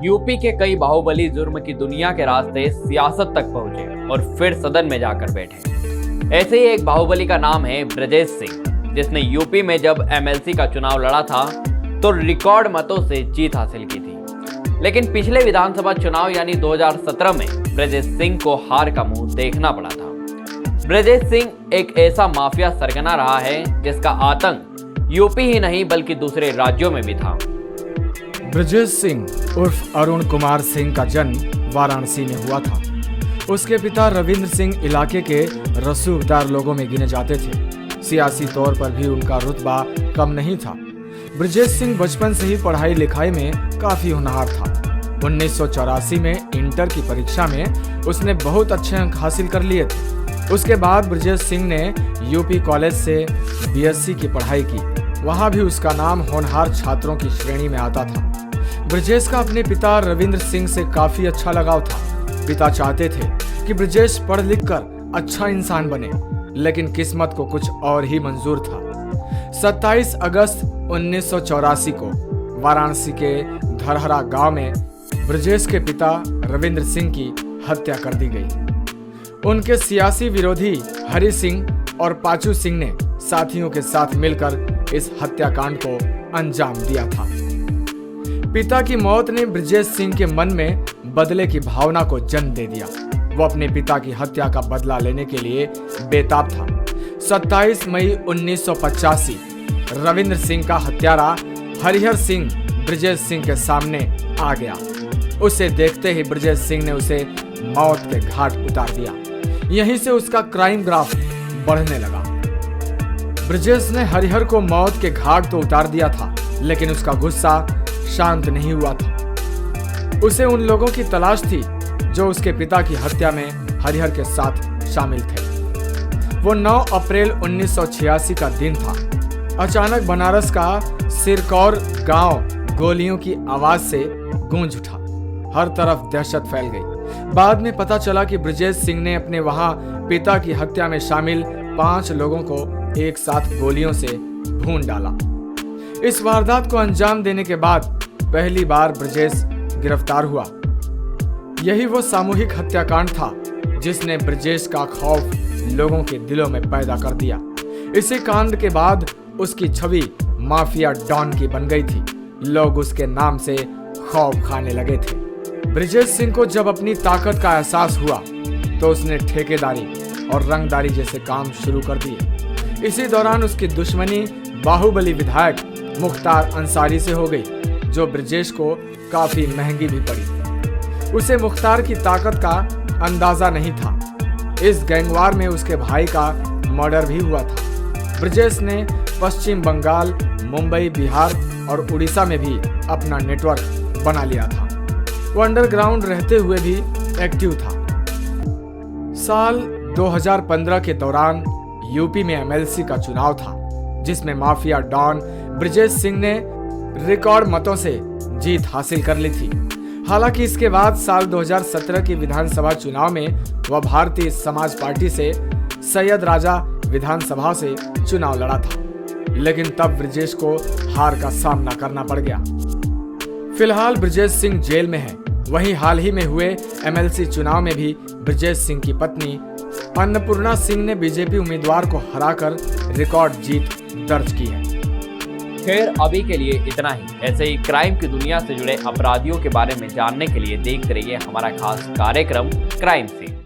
UP के कई बाहुबली जुर्म की दुनिया के रास्ते सियासत तक पहुंचे और फिर सदन में जाकर बैठे। ऐसे ही एक बाहुबली का नाम है ब्रजेश सिंह, जिसने यूपी में जब एमएलसी का चुनाव लड़ा था तो रिकॉर्ड मतों से जीत हासिल की थी। लेकिन पिछले विधानसभा चुनाव यानी 2017 में ब्रजेश सिंह को हार का मुंह देखना पड़ा था। ब्रजेश सिंह एक ऐसा माफिया सरगना रहा है जिसका आतंक यूपी ही नहीं बल्कि दूसरे राज्यों में भी था। ब्रजेश सिंह उर्फ अरुण कुमार सिंह का जन्म वाराणसी में हुआ था। उसके पिता रविंद्र सिंह इलाके के रसूखदार लोगों में गिने जाते थे। सियासी तौर पर भी उनका रुतबा कम नहीं था। ब्रजेश सिंह बचपन से ही पढ़ाई लिखाई में काफी होनहार था। 1984 में इंटर की परीक्षा में उसने बहुत अच्छे अंक हासिल कर लिए थे। उसके बाद ब्रजेश सिंह ने यूपी कॉलेज से बीएससी की पढ़ाई की। वहां भी उसका नाम होनहार छात्रों की श्रेणी में आता था। ब्रजेश का अपने पिता रविंद्र सिंह से काफी अच्छा लगाव था। पिता चाहते थे कि ब्रजेश पढ़ लिख कर अच्छा इंसान बने, लेकिन किस्मत को कुछ और ही मंजूर था। 27 अगस्त 1984 को वाराणसी के धरहरा गांव में ब्रजेश के पिता रविंद्र सिंह की हत्या कर दी गई। उनके सियासी विरोधी हरि सिंह और पाचू सिंह ने साथियों के साथ मिलकर इस हत्याकांड को अंजाम दिया था। पिता की मौत ने ब्रजेश सिंह के मन में बदले की भावना को जन्म दे दिया। वो अपने पिता की हत्या का बदला लेने के लिए बेताब था। 27 मई 1985 रविंद्र सिंह का हत्यारा हरिहर सिंह ब्रजेश सिंह के सामने आ गया। उसे देखते ही ब्रजेश सिंह ने उसे मौत के घाट उतार दिया। यहीं से उसका क्राइम ग्राफ बढ़ने लगा। ब्रजेश ने हरिहर को मौत के घाट तो उतार दिया था, लेकिन उसका गुस्सा शांत नहीं हुआ था। उसे उन लोगों की तलाश थी जो उसके पिता की हत्या में हरिहर के साथ शामिल थे। वो 9 अप्रैल 1986 का दिन था। अचानक बनारस का सिरकौर गांव गोलियों की आवाज से गूंज उठा। हर तरफ दहशत फैल गई। बाद में पता चला कि ब्रजेश सिंह ने अपने वहां पिता की हत्या में शामिल 5 लोगों को एक साथ गोलियों से भून डाला। इस वारदात को अंजाम देने के बाद पहली बार ब्रजेश गिरफ्तार हुआ। यही वो सामूहिक हत्याकांड था जिसने ब्रजेश का खौफ लोगों के दिलों में पैदा कर दिया। इसी कांड के बाद उसकी छवि माफिया डॉन की बन गई थी। लोग उसके नाम से खौफ खाने लगे थे। ब्रजेश सिंह को जब अपनी ताकत का एहसास हुआ तो उसने ठेकेदारी और रंगदारी जैसे काम शुरू कर दिए। इसी दौरान उसकी दुश्मनी बाहुबली विधायक मुख्तार अंसारी से हो गई, जो ब्रजेश को काफी महंगी भी पड़ी। उसे मुख्तार की ताकत का अंदाजा नहीं था। इस गैंगवार में उसके भाई का मर्डर भी हुआ था। ब्रजेश ने पश्चिम बंगाल, मुंबई, बिहार और उड़ीसा में भी अपना नेटवर्क बना लिया था। वो अंडरग्राउंड रहते हुए भी एक्टिव था। साल 2015 के दौरान यूपी में एमएलसी का चुनाव था, जिसमें माफिया डॉन ब्रजेश सिंह ने रिकॉर्ड मतों से जीत हासिल कर ली थी। हालांकि इसके बाद साल 2017 की विधानसभा चुनाव में वह भारतीय समाज पार्टी से सैयद राजा विधानसभा से चुनाव लड़ा था, लेकिन तब ब्रजेश को हार का सामना करना पड़ गया। फिलहाल ब्रजेश सिंह जेल में है। वहीं हाल ही में हुए एमएलसी चुनाव में भी ब्रजेश सिंह की पत्नी अन्नपूर्णा सिंह ने बीजेपी उम्मीदवार को हराकर रिकॉर्ड जीत दर्ज की है। खैर, अभी के लिए इतना ही। ऐसे ही क्राइम की दुनिया से जुड़े अपराधियों के बारे में जानने के लिए देखते रहिए हमारा खास कार्यक्रम क्राइम सीन।